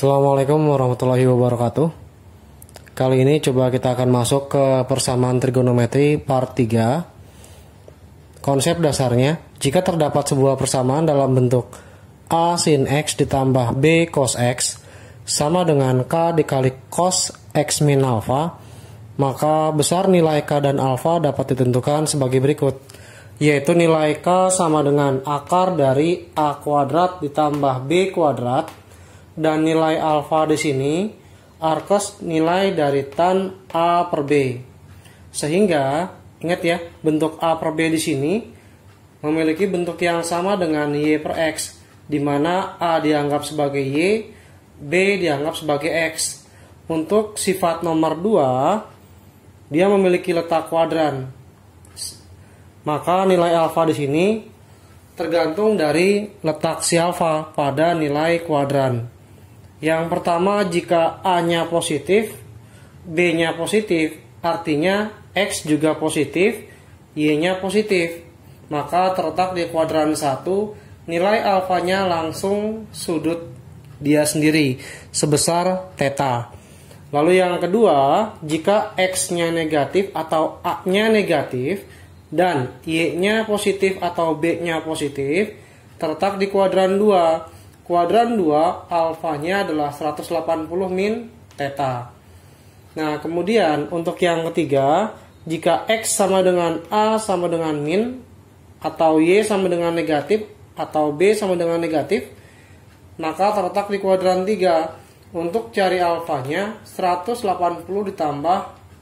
Assalamualaikum warahmatullahi wabarakatuh. Kali ini coba kita akan masuk ke persamaan trigonometri part 3. Konsep dasarnya, jika terdapat sebuah persamaan dalam bentuk A sin X ditambah B cos X sama dengan K dikali cos X min alpha, maka besar nilai K dan alpha dapat ditentukan sebagai berikut, yaitu nilai K sama dengan akar dari A kuadrat ditambah B kuadrat, dan nilai alfa di sini arkes nilai dari tan A per B. Sehingga ingat ya, bentuk A per B di sini memiliki bentuk yang sama dengan Y per X, di mana A dianggap sebagai Y, B dianggap sebagai X. Untuk sifat nomor 2, dia memiliki letak kuadran. Maka nilai alfa di sini tergantung dari letak si alfa pada nilai kuadran. Yang pertama, jika A-nya positif, B-nya positif, artinya X juga positif, Y-nya positif, maka terletak di kuadran 1, nilai alfanya langsung sudut dia sendiri sebesar theta. Lalu yang kedua, jika X-nya negatif atau A-nya negatif dan Y-nya positif atau B-nya positif, terletak di kuadran 2. Kuadran 2 alfanya adalah 180 min theta. Nah, kemudian untuk yang ketiga, jika X sama dengan A sama dengan min, atau Y sama dengan negatif, atau B sama dengan negatif, maka terletak di kuadran 3. Untuk cari alfanya 180 ditambah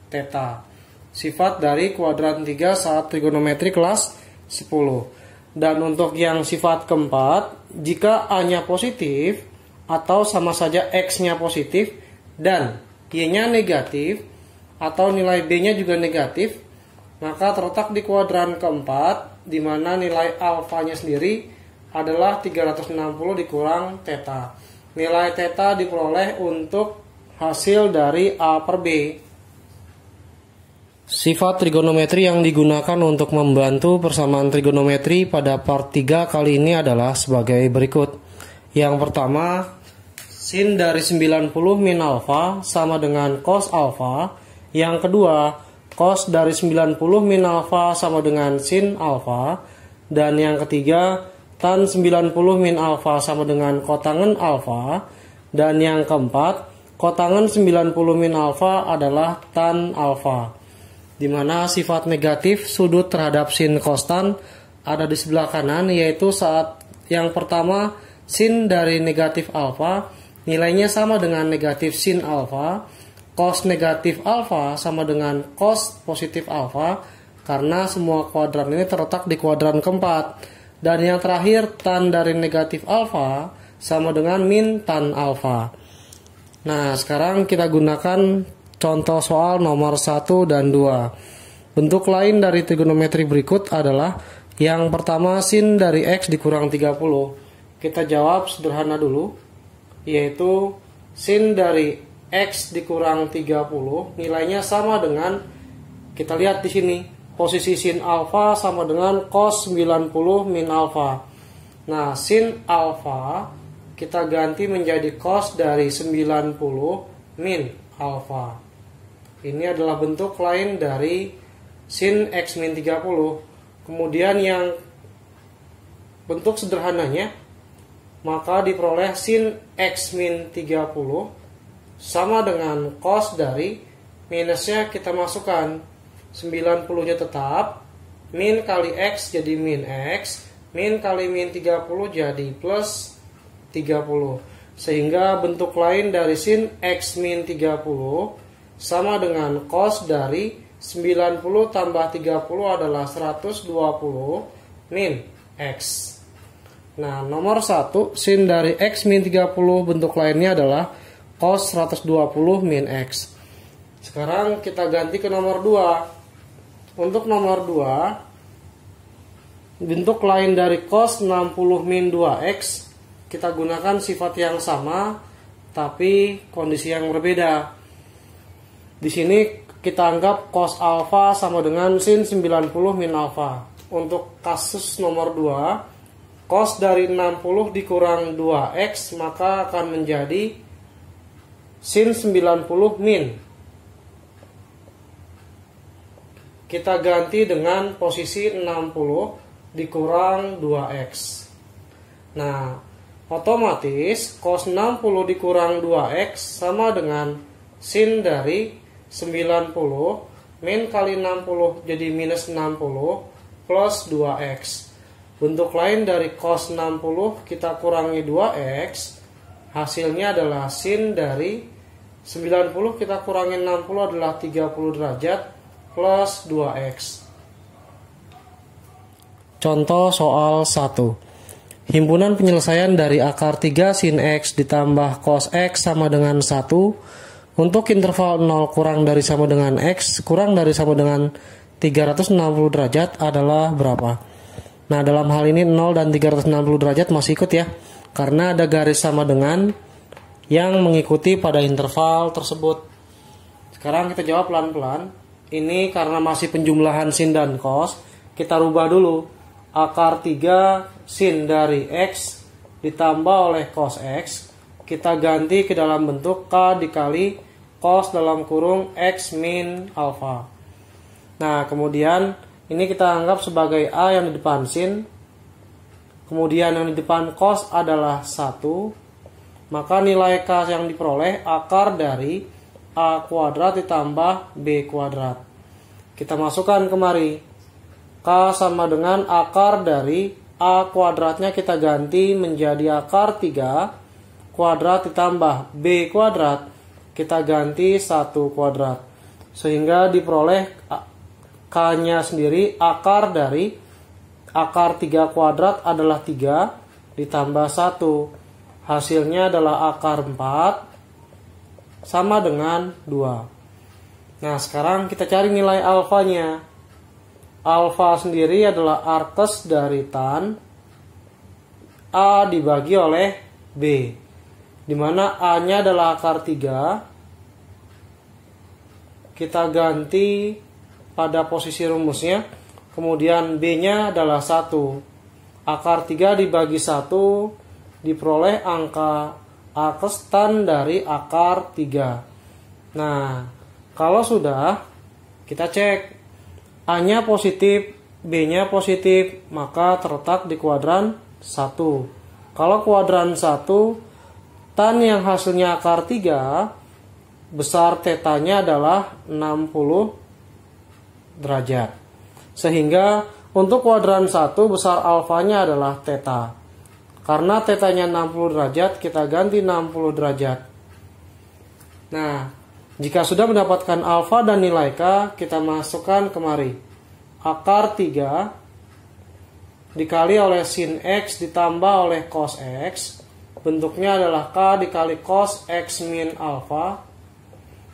theta. Sifat dari kuadran 3 saat trigonometri kelas 10. Dan untuk yang sifat keempat, jika A-nya positif atau sama saja X-nya positif dan Y-nya negatif atau nilai B-nya juga negatif, maka terletak di kuadran keempat, di mana nilai alfanya sendiri adalah 360 dikurang theta. Nilai theta diperoleh untuk hasil dari A per B. Sifat trigonometri yang digunakan untuk membantu persamaan trigonometri pada part 3 kali ini adalah sebagai berikut. Yang pertama, sin dari 90 min alfa sama dengan cos alfa. Yang kedua, cos dari 90 min alfa sama dengan sin alfa. Dan yang ketiga, tan 90 min alfa sama dengan kotangen alfa. Dan yang keempat, kotangen 90 min alfa adalah tan alfa, di mana sifat negatif sudut terhadap sin kostan ada di sebelah kanan, yaitu saat yang pertama sin dari negatif alfa nilainya sama dengan negatif sin alfa, cos negatif alfa sama dengan cos positif alfa, karena semua kuadran ini terletak di kuadran keempat. Dan yang terakhir, tan dari negatif alfa sama dengan min tan alfa. Nah, sekarang kita gunakan contoh soal nomor 1 dan 2. Bentuk lain dari trigonometri berikut adalah yang pertama, sin dari X dikurang 30. Kita jawab sederhana dulu, yaitu sin dari X dikurang 30 nilainya sama dengan, kita lihat di sini, posisi sin alfa sama dengan cos 90 min alfa. Nah, sin alfa kita ganti menjadi cos dari 90 min alfa. Ini adalah bentuk lain dari sin X min 30. Kemudian yang bentuk sederhananya, maka diperoleh sin X min 30 sama dengan cos dari, minusnya kita masukkan, 90-nya tetap, min kali X jadi min X, min kali min 30 jadi plus 30. Sehingga bentuk lain dari sin X min 30 sama dengan cos dari 90 tambah 30 adalah 120 min X. Nah, nomor 1, sin dari X min 30 bentuk lainnya adalah cos 120 min X. Sekarang kita ganti ke nomor 2. Untuk nomor 2, bentuk lain dari cos 60 min 2X, kita gunakan sifat yang sama tapi kondisi yang berbeda. Di sini kita anggap cos alfa sama dengan sin 90 min alfa. Untuk kasus nomor 2, cos dari 60 dikurang 2x maka akan menjadi sin 90 min. Kita ganti dengan posisi 60 dikurang 2x. Nah, otomatis cos 60 dikurang 2x sama dengan sin dari 90 min kali 60 jadi minus 60 plus 2x. Bentuk lain dari cos 60 kita kurangi 2x, hasilnya adalah sin dari 90 kita kurangi 60 adalah 30 derajat plus 2x. Contoh soal 1. Himpunan penyelesaian dari akar 3 sin x ditambah cos x sama dengan 1 untuk interval 0 kurang dari sama dengan x kurang dari sama dengan 360 derajat adalah berapa? Nah, dalam hal ini 0 dan 360 derajat masih ikut ya, karena ada garis sama dengan yang mengikuti pada interval tersebut. Sekarang kita jawab pelan-pelan. Ini karena masih penjumlahan sin dan cos, kita rubah dulu. Akar 3 sin dari x ditambah oleh cos x, kita ganti ke dalam bentuk k dikali cos dalam kurung x min alfa. Nah, kemudian ini kita anggap sebagai a yang di depan sin, kemudian yang di depan cos adalah 1, maka nilai k yang diperoleh akar dari a kuadrat ditambah b kuadrat. Kita masukkan kemari. K sama dengan akar dari a kuadratnya kita ganti menjadi akar 3 kuadrat ditambah b kuadrat kita ganti 1 kuadrat. Sehingga diperoleh k-nya sendiri akar dari akar 3 kuadrat adalah 3 ditambah 1. Hasilnya adalah akar 4 sama dengan 2. Nah, sekarang kita cari nilai alfanya. Alfa sendiri adalah arkes dari tan A dibagi oleh B, di mana A-nya adalah akar 3. Kita ganti pada posisi rumusnya. Kemudian B-nya adalah 1. Akar 3 dibagi 1 diperoleh angka arkes tan dari akar 3. Nah, kalau sudah, kita cek A-nya positif, B-nya positif, maka terletak di kuadran 1. Kalau kuadran 1, tan yang hasilnya akar 3, besar tetanya adalah 60 derajat. Sehingga untuk kuadran 1, besar alfanya adalah teta. Karena tetanya 60 derajat, kita ganti 60 derajat. Nah, jika sudah mendapatkan alfa dan nilai k, kita masukkan kemari. Akar 3 dikali oleh sin x ditambah oleh cos x. Bentuknya adalah k dikali cos x min alfa.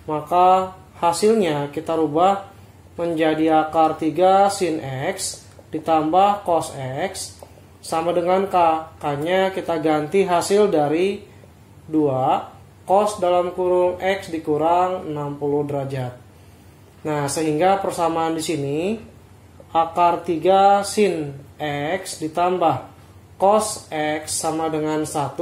Maka hasilnya kita rubah menjadi akar 3 sin x ditambah cos x sama dengan k. K-nya kita ganti hasil dari 2 cos dalam kurung x dikurang 60 derajat. Nah, sehingga persamaan di sini akar 3 sin x ditambah cos x sama dengan 1.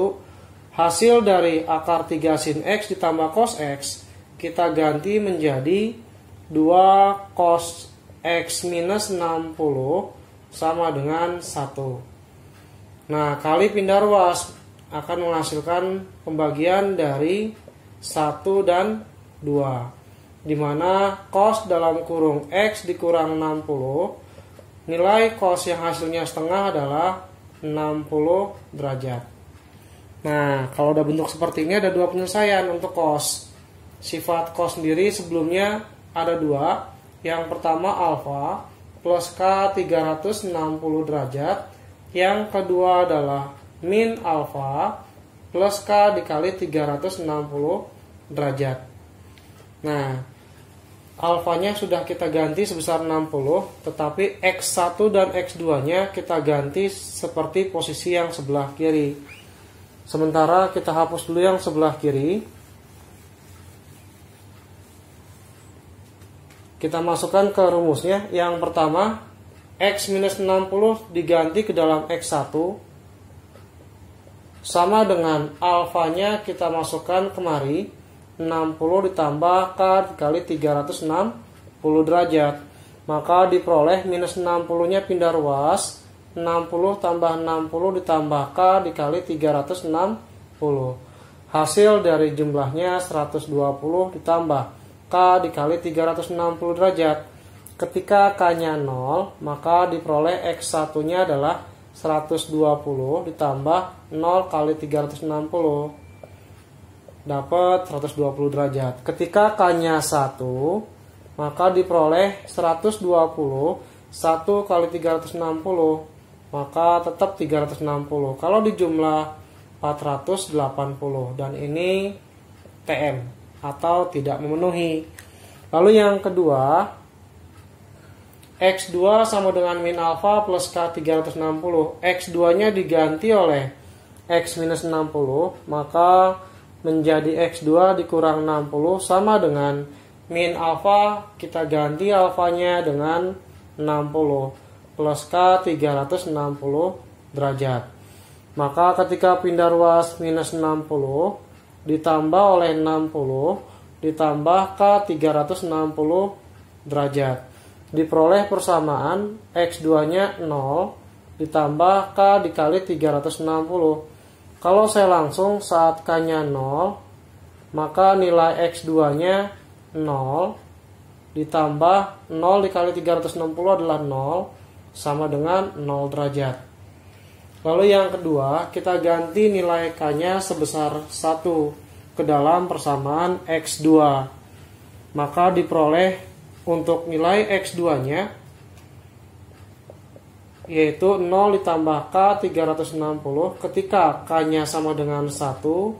Hasil dari akar 3 sin x ditambah cos x kita ganti menjadi 2 cos x minus 60 sama dengan 1. Nah, kali pindah ruas akan menghasilkan pembagian dari 1 dan 2, di mana cos dalam kurung x dikurang 60, nilai cos yang hasilnya setengah adalah 60 derajat. Nah, kalau udah bentuk seperti ini ada dua penyelesaian untuk cos. Sifat cos sendiri sebelumnya ada dua. Yang pertama alfa plus k 360 derajat. Yang kedua adalah min alfa plus k dikali 360 derajat. Nah, alfanya sudah kita ganti sebesar 60, tetapi x1 dan x2 nya kita ganti seperti posisi yang sebelah kiri. Sementara kita hapus dulu yang sebelah kiri. Kita masukkan ke rumusnya. Yang pertama, x minus 60 diganti ke dalam x1 sama dengan alfanya kita masukkan kemari, 60 ditambah K dikali 360 derajat. Maka diperoleh minus 60 nya pindah ruas, 60 tambah 60 ditambah K dikali 360. Hasil dari jumlahnya 120 ditambah K dikali 360 derajat. Ketika K-nya 0, maka diperoleh X1 nya adalah 120 ditambah 0 kali 360. Dapat 120 derajat. Ketika K-nya 1, maka diperoleh 120 1 kali 360, maka tetap 360. Kalau dijumlah 480, dan ini TM atau tidak memenuhi. Lalu yang kedua, X2 sama dengan min alfa plus K 360. X2 nya diganti oleh X minus 60, maka menjadi X2 dikurang 60 sama dengan min alfa, kita ganti alfanya dengan 60 plus K 360 derajat. Maka ketika pindah ruas minus 60 ditambah oleh 60 ditambah K 360 derajat, diperoleh persamaan X2 nya 0 ditambah K dikali 360. Kalau saya langsung saat K-nya 0, maka nilai X2-nya 0 ditambah 0 dikali 360 adalah 0, sama dengan 0 derajat. Lalu yang kedua, kita ganti nilai K-nya sebesar 1 ke dalam persamaan X2. Maka diperoleh untuk nilai X2-nya yaitu 0 ditambah K 360. Ketika K-nya sama dengan 1,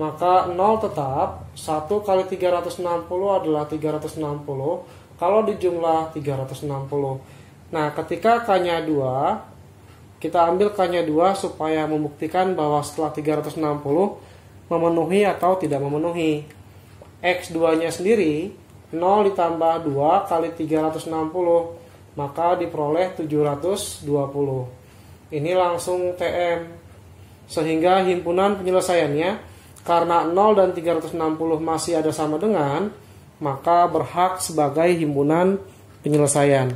maka 0 tetap. 1 kali 360 adalah 360. Kalau dijumlah 360. Nah, ketika K-nya 2, kita ambil K-nya 2 supaya membuktikan bahwa setelah 360 memenuhi atau tidak memenuhi. X2-nya sendiri 0 ditambah 2 kali 360, maka diperoleh 720. Ini langsung TM. Sehingga himpunan penyelesaiannya, karena 0 dan 360 masih ada sama dengan, maka berhak sebagai himpunan penyelesaian.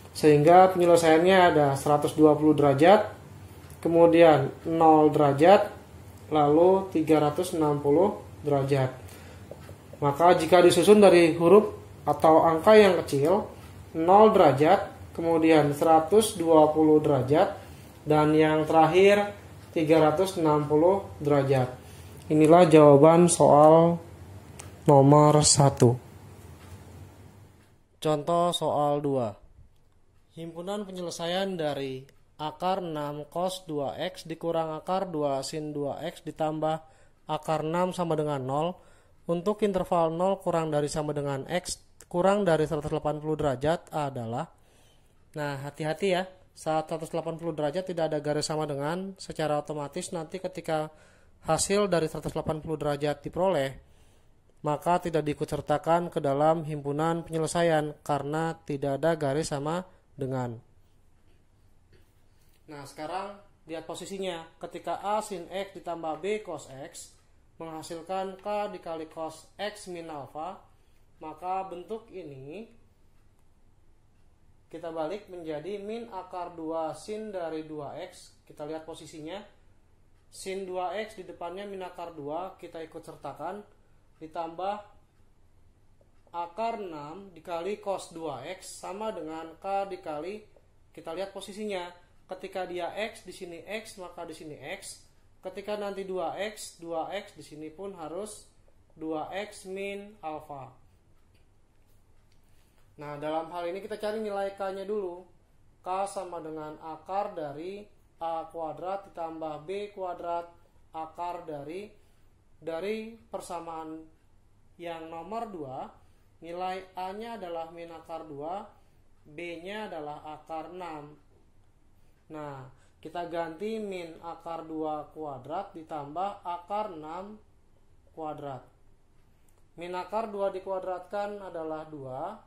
Sehingga penyelesaiannya ada 120 derajat, kemudian 0 derajat, lalu 360 derajat. Maka jika disusun dari huruf atau angka yang kecil, 0 derajat, kemudian 120 derajat, dan yang terakhir 360 derajat. Inilah jawaban soal nomor 1. Contoh soal 2. Himpunan penyelesaian dari akar 6 cos 2x dikurang akar 2 sin 2x ditambah akar 6 sama dengan 0 untuk interval 0 kurang dari sama dengan x kurang dari 180 derajat adalah. Nah, hati-hati ya, saat 180 derajat tidak ada garis sama dengan, secara otomatis nanti ketika hasil dari 180 derajat diperoleh, maka tidak diikutsertakan ke dalam himpunan penyelesaian karena tidak ada garis sama dengan. Nah, sekarang lihat posisinya. Ketika A sin X ditambah B cos X menghasilkan K dikali cos X min alpha, maka bentuk ini kita balik menjadi min akar 2 sin dari 2x. Kita lihat posisinya. Sin 2x di depannya min akar 2, kita ikut sertakan, ditambah akar 6 dikali cos 2x sama dengan K dikali, kita lihat posisinya. Ketika dia x, di sini x, maka di sini x. Ketika nanti 2x di sini pun harus 2x min alpha. Nah, dalam hal ini kita cari nilai K-nya dulu. K sama dengan akar dari A kuadrat ditambah B kuadrat akar dari persamaan yang nomor 2. Nilai A-nya adalah min akar 2, B-nya adalah akar 6. Nah, kita ganti min akar 2 kuadrat ditambah akar 6 kuadrat. Min akar 2 dikuadratkan adalah 2.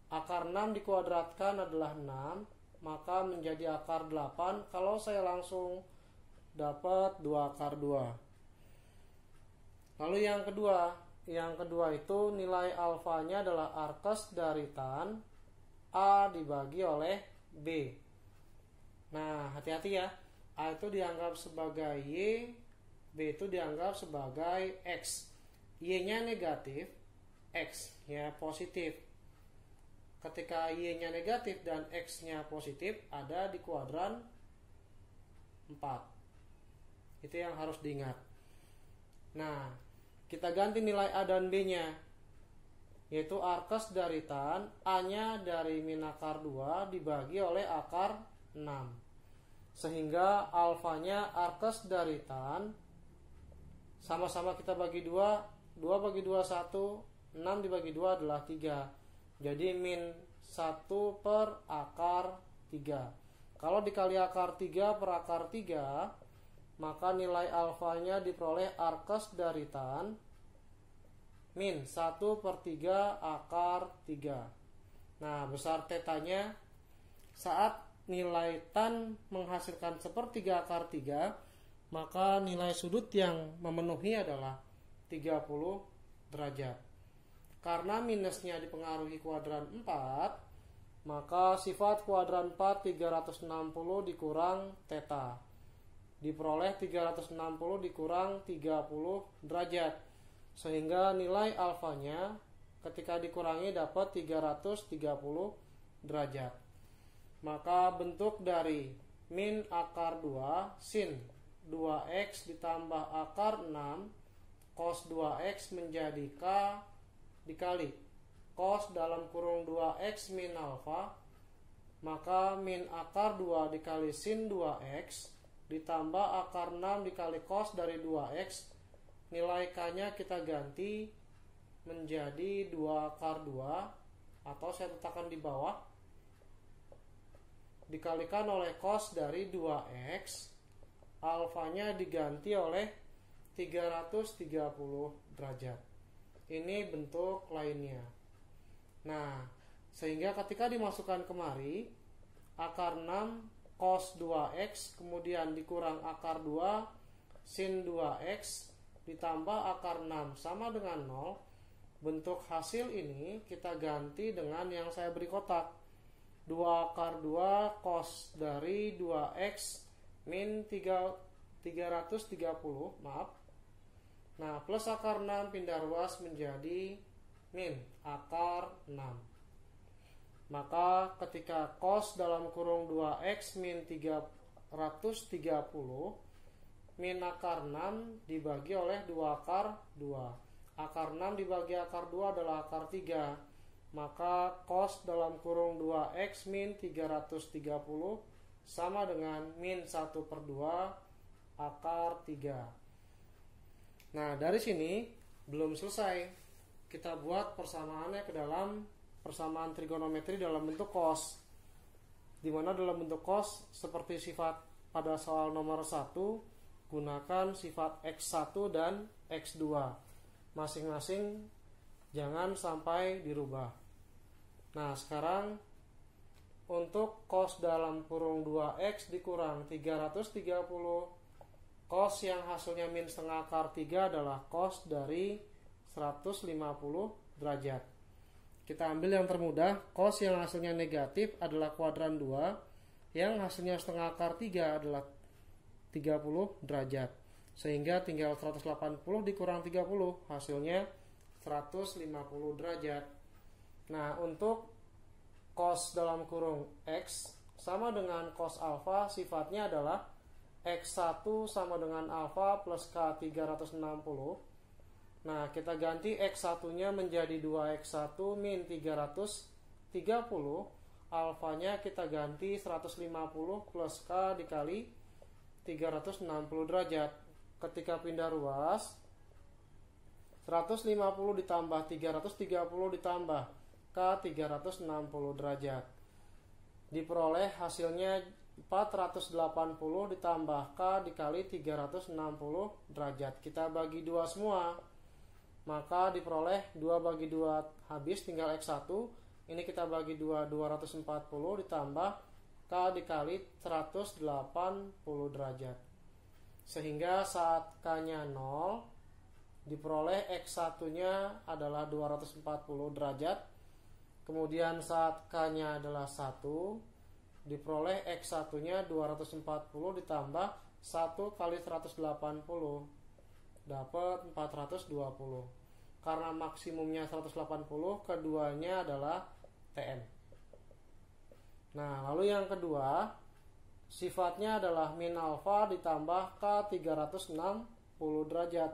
Akar 6 dikuadratkan adalah 6, maka menjadi akar 8. Kalau saya langsung dapat 2 akar 2. Lalu yang kedua itu nilai alfanya adalah arkes dari tan A dibagi oleh B. Nah, hati-hati ya. A itu dianggap sebagai Y, B itu dianggap sebagai X. Y-nya negatif, X-nya positif. Ketika Y-nya negatif dan X-nya positif, ada di kuadran 4. Itu yang harus diingat. Nah, kita ganti nilai A dan B-nya, yaitu arkes dari tan A-nya dari min akar 2 dibagi oleh akar 6. Sehingga alfanya arkes dari tan, sama-sama kita bagi 2, 2 bagi 2 1, 6 dibagi 2 adalah 3. Jadi min 1 per akar 3. Kalau dikali akar 3 per akar 3, maka nilai alfanya diperoleh arkes dari tan min 1 per 3 akar 3. Nah, besar tetanya saat nilai tan menghasilkan sepertiga akar 3, maka nilai sudut yang memenuhi adalah 30 derajat. Karena minusnya dipengaruhi kuadran 4, maka sifat kuadran 4 360 dikurang theta, diperoleh 360 dikurang 30 derajat. Sehingga nilai alfanya ketika dikurangi dapat 330 derajat. Maka bentuk dari min akar 2 sin 2x ditambah akar 6 cos 2x menjadi k dikali cos dalam kurung 2x min alfa. Maka min akar 2 dikali sin 2x ditambah akar 6 dikali cos dari 2x. Nilai k-nya kita ganti menjadi 2 akar 2, atau saya letakkan di bawah, dikalikan oleh cos dari 2x. Alfanya diganti oleh 330 derajat. Ini bentuk lainnya. Nah, sehingga ketika dimasukkan kemari, akar 6 cos 2x kemudian dikurang akar 2 sin 2x ditambah akar 6 sama dengan 0. Bentuk hasil ini kita ganti dengan yang saya beri kotak, 2 akar 2 cos dari 2x min 330, maaf. Nah, plus akar 6 pindah ruas menjadi min akar 6. Maka ketika cos dalam kurung 2x min 330 min akar 6 dibagi oleh 2 akar 2. Akar 6 dibagi akar 2 adalah akar 3. Maka cos dalam kurung 2x min 330 sama dengan min 1 per 2 akar 3. Nah, dari sini belum selesai. Kita buat persamaannya ke dalam persamaan trigonometri dalam bentuk cos, dimana dalam bentuk cos seperti sifat pada soal nomor 1, gunakan sifat x1 dan x2 masing-masing, jangan sampai dirubah. Nah, sekarang untuk cos dalam kurung 2x dikurang 330, cos yang hasilnya min setengah akar 3 adalah cos dari 150 derajat. Kita ambil yang termudah, cos yang hasilnya negatif adalah kuadran 2, yang hasilnya setengah akar 3 adalah 30 derajat. Sehingga tinggal 180 dikurang 30, hasilnya 150 derajat. Nah, untuk cos dalam kurung x sama dengan cos alfa, sifatnya adalah x1 sama dengan alfa plus k 360. Nah, kita ganti x1 nya menjadi 2x1 min 330, alfanya kita ganti 150 plus k dikali 360 derajat. Ketika pindah ruas, 150 ditambah 330 ditambah k 360 derajat, diperoleh hasilnya 480 ditambah k dikali 360 derajat. Kita bagi 2 semua, maka diperoleh 2 bagi 2 habis, tinggal x1. Ini kita bagi 2, 240 ditambah k dikali 180 derajat. Sehingga saat k nya 0, diperoleh X1-nya adalah 240 derajat. Kemudian saat K-nya adalah 1, diperoleh X1-nya 240 ditambah 1 kali 180, dapat 420. Karena maksimumnya 180, keduanya adalah TM. Nah, lalu yang kedua, sifatnya adalah min alfa ditambah K 360 derajat.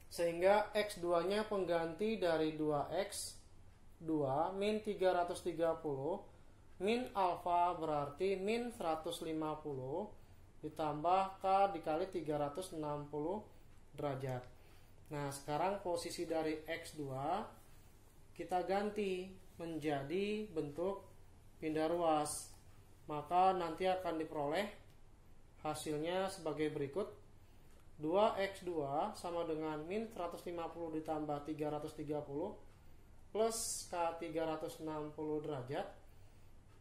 Sehingga X2-nya pengganti dari 2X2 min 330, min alfa berarti min 150 ditambah K dikali 360 derajat. Nah, sekarang posisi dari X2 kita ganti menjadi bentuk pindah ruas. Maka nanti akan diperoleh hasilnya sebagai berikut. 2X2 sama dengan min 150 ditambah 330 plus K 360 derajat.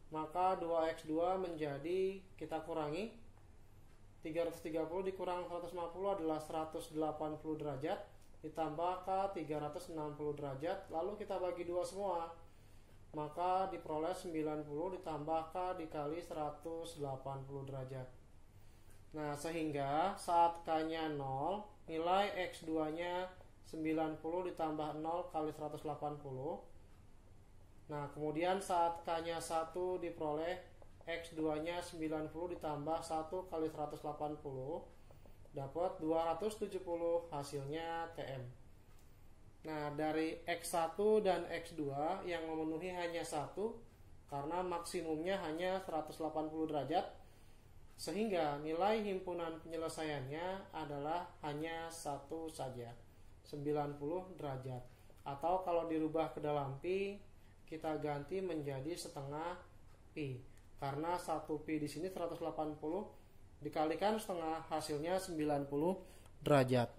Maka 2X2 menjadi, kita kurangi, 330 dikurang 150 adalah 180 derajat ditambah K 360 derajat, lalu kita bagi 2 semua, maka diperoleh 90 ditambah K dikali 180 derajat. Nah, sehingga saat K-nya 0, nilai X2-nya 90 ditambah 0 kali 180. Nah, kemudian saat K-nya 1 diperoleh X2-nya 90 ditambah 1 kali 180, dapat 270, hasilnya TM. Nah, dari X1 dan X2 yang memenuhi hanya 1 karena maksimumnya hanya 180 derajat, sehingga nilai himpunan penyelesaiannya adalah hanya 1 saja, 90 derajat. Atau kalau dirubah ke dalam pi, kita ganti menjadi setengah pi. Karena 1 pi di sini 180 dikalikan setengah, hasilnya 90 derajat.